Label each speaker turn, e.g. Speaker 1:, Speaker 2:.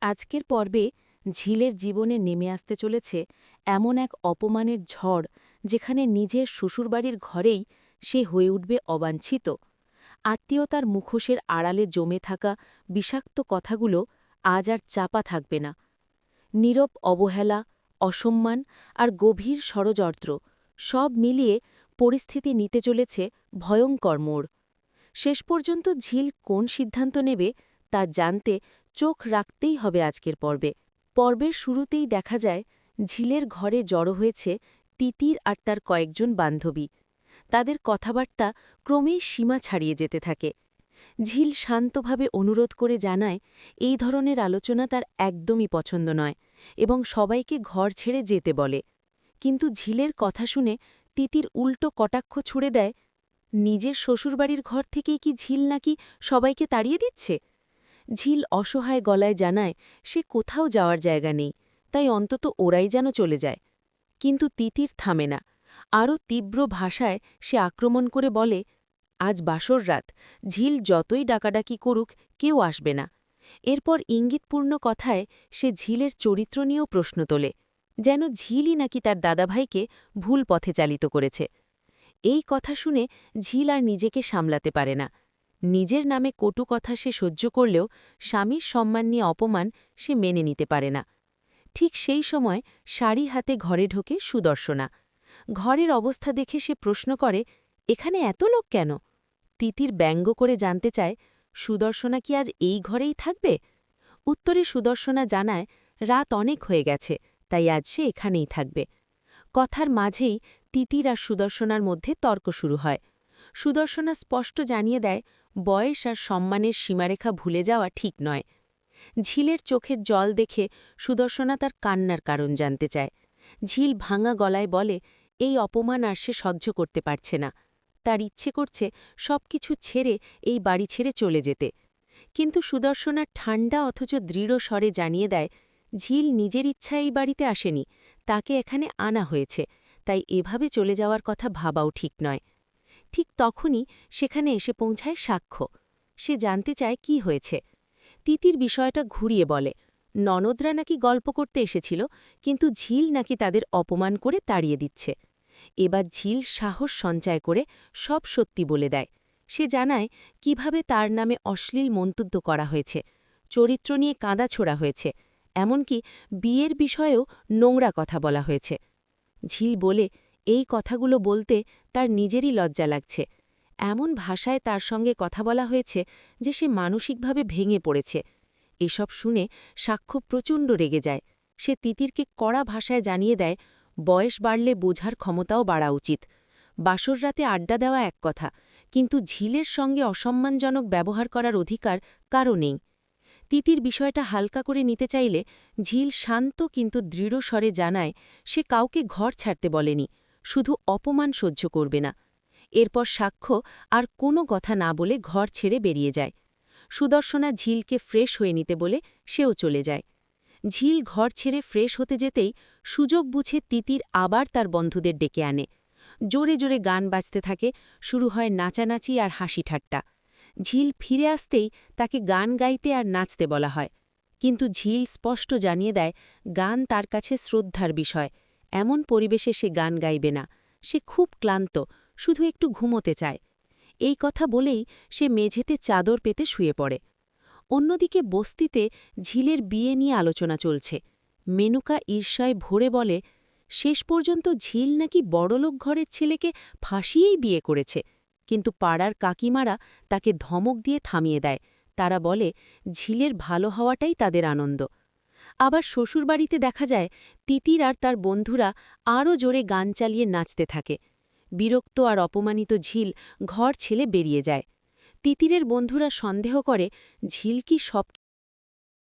Speaker 1: আজকের পর্বে ঝিলের জীবনে নেমে আসতে চলেছে এমন এক অপমানের ঝড় যেখানে নিজের শ্বশুরবাড়ির ঘরেই সে হয়ে উঠবে অবাঞ্ছিত। আত্মীয়তার মুখোশের আড়ালে জমে থাকা বিষাক্ত কথাগুলো আজ আর চাপা থাকবে না। নীরব অবহেলা, অসম্মান আর গভীর ষড়যন্ত্র সব মিলিয়ে পরিস্থিতি নিতে চলেছে ভয়ঙ্কর মোড়। শেষ পর্যন্ত ঝিল কোন সিদ্ধান্ত নেবে তা জানতে চোখ রাখতেই হবে আজকের পর্বে। পর্বের শুরুতেই দেখা যায় ঝিলের ঘরে জড়ো হয়েছে তিতির আর তার কয়েকজন বান্ধবী। তাদের কথাবার্তা ক্রমেই সীমা ছাড়িয়ে যেতে থাকে। ঝিল শান্তভাবে অনুরোধ করে জানায় এই ধরনের আলোচনা তার একদমই পছন্দ নয় এবং সবাইকে ঘর ছেড়ে যেতে বলে। কিন্তু ঝিলের কথা শুনে তিতির উল্টো কটাক্ষ ছুড়ে দেয়, নিজের শ্বশুরবাড়ির ঘর থেকেই কি ঝিল নাকি সবাইকে তাড়িয়ে দিচ্ছে? ঝিল অসহায় গলায় জানায় সে কোথাও যাওয়ার জায়গা নেই, তাই অন্তত ওরাই যেন চলে যায়। কিন্তু তিতির থামে না। আরও তীব্র ভাষায় সে আক্রমণ করে বলে, আজ বাসর রাত, ঝিল যতই ডাকাডাকি করুক কেউ আসবে না। এরপর ইঙ্গিতপূর্ণ কথায় সে ঝিলের চরিত্র নিয়েও প্রশ্ন তোলে, যেন ঝিলই নাকি তার দাদাভাইকে ভুল পথে চালিত করেছে। এই কথা শুনে ঝিল আর নিজেকে সামলাতে পারে না। নিজের নামে কটু কথা সে সহ্য করলেও স্বামীর সম্মান নিয়ে অপমান সে মেনে নিতে পারে না। ঠিক সেই সময় শাড়ি হাতে ঘরে ঢোকে সুদর্শনা। ঘরের অবস্থা দেখে সে প্রশ্ন করে, এখানে এত লোক কেন? তিতির ব্যঙ্গ করে জানতে চায়, সুদর্শনা কি আজ এই ঘরেই থাকবে? উত্তরে সুদর্শনা জানায়, রাত অনেক হয়ে গেছে, তাই আজ সে এখানেই থাকবে। কথার মাঝেই তিতির আর সুদর্শনার মধ্যে তর্ক শুরু হয়। সুদর্শনা স্পষ্ট জানিয়ে দেয়, বয়স আর সম্মানের সীমারেখা ভুলে যাওয়া ঠিক নয়। ঝিলের চোখের জল দেখে সুদর্শনা তার কান্নার কারণ জানতে চায়। ঝিল ভাঙা গলায় বলে, এই অপমান আর সে সহ্য করতে পারছে না। তার ইচ্ছে করছে সবকিছু ছেড়ে এই বাড়ি ছেড়ে চলে যেতে। কিন্তু সুদর্শনার ঠান্ডা অথচ দৃঢ় স্বরে জানিয়ে দেয়, ঝিল নিজের ইচ্ছা এই বাড়িতে আসেনি, তাকে এখানে আনা হয়েছে, তাই এভাবে চলে যাওয়ার কথা ভাবাও ঠিক নয়। ঠিক তখনই সেখানে এসে পৌঁছায় সাক্ষ্য। সে জানতে চায় কি হয়েছে। তিতির বিষয়টা ঘুরিয়ে বলে, ননদরা নাকি গল্প করতে এসেছিল, কিন্তু ঝিল নাকি তাদের অপমান করে তাড়িয়ে দিচ্ছে। এবার ঝিল সাহস সঞ্চয় করে সব সত্যি বলে দেয়। সে জানায় কিভাবে তার নামে অশ্লীল মন্তব্য করা হয়েছে, চরিত্র নিয়ে কাঁদা ছোড়া হয়েছে, এমনকি বিয়ের বিষয়েও নোংরা কথা বলা হয়েছে। ঝিল বলে, এই কথাগুলো বলতে তার নিজেরই লজ্জা লাগছে। এমন ভাষায় তার সঙ্গে কথা বলা হয়েছে যে সে মানসিকভাবে ভেঙে পড়েছে। এসব শুনে সাক্ষ্য প্রচণ্ড রেগে যায়। সে তিতিরকে কড়া ভাষায় জানিয়ে দেয়, বয়স বাড়লে বোঝার ক্ষমতাও বাড়া উচিত। বাসর রাতে আড্ডা দেওয়া এক কথা, কিন্তু ঝিলের সঙ্গে অসম্মানজনক ব্যবহার করার অধিকার কারও নেই। তিতির বিষয়টা হালকা করে নিতে চাইলে ঝিল শান্ত কিন্তু দৃঢ় স্বরে জানায় সে কাউকে ঘর ছাড়তে বলেনি, শুধু অপমান সহ্য করবে না। এরপর সাক্ষ্য আর কোনো কথা না বলে ঘর ছেড়ে বেরিয়ে যায়। সুদর্শনা ঝিলকে ফ্রেশ হয়ে নিতে বলে সেও চলে যায়। ঝিল ঘর ছেড়ে ফ্রেশ হতে যেতেই সুযোগ বুঝে তিতির আবার তার বন্ধুদের ডেকে আনে। জোরে জোরে গান বাজতে থাকে, শুরু হয় নাচানাচি আর হাসি ঠাট্টা। ঝিল ফিরে আসতেই তাকে গান গাইতে আর নাচতে বলা হয়। কিন্তু ঝিল স্পষ্ট জানিয়ে দেয়, গান তার কাছে শ্রদ্ধার বিষয়, এমন পরিবেশে সে গান গাইবে না। সে খুব ক্লান্ত, শুধু একটু ঘুমোতে চায়। এই কথা বলেই সে মেঝেতে চাদর পেতে শুয়ে পড়ে। অন্যদিকে বস্তিতে ঝিলের বিয়ে নিয়ে আলোচনা চলছে। মেনুকা ঈর্ষায় ভরে বলে, শেষ পর্যন্ত ঝিল নাকি বড়লোক ঘরের ছেলেকে ফাঁসিয়েই বিয়ে করেছে। কিন্তু পাড়ার কাকিমারা তাকে ধমক দিয়ে থামিয়ে দেয়। তারা বলে, ঝিলের ভালো হওয়াটাই তাদের আনন্দ। আবার শ্বশুরবাড়িতে দেখা যায় তিতির আর তার বন্ধুরা আরও জোরে গান চালিয়ে নাচতে থাকে। বিরক্ত আর অপমানিত ঝিল ঘর ছেড়ে বেরিয়ে যায়। তিতিরের বন্ধুরা সন্দেহ করে ঝিল কি সব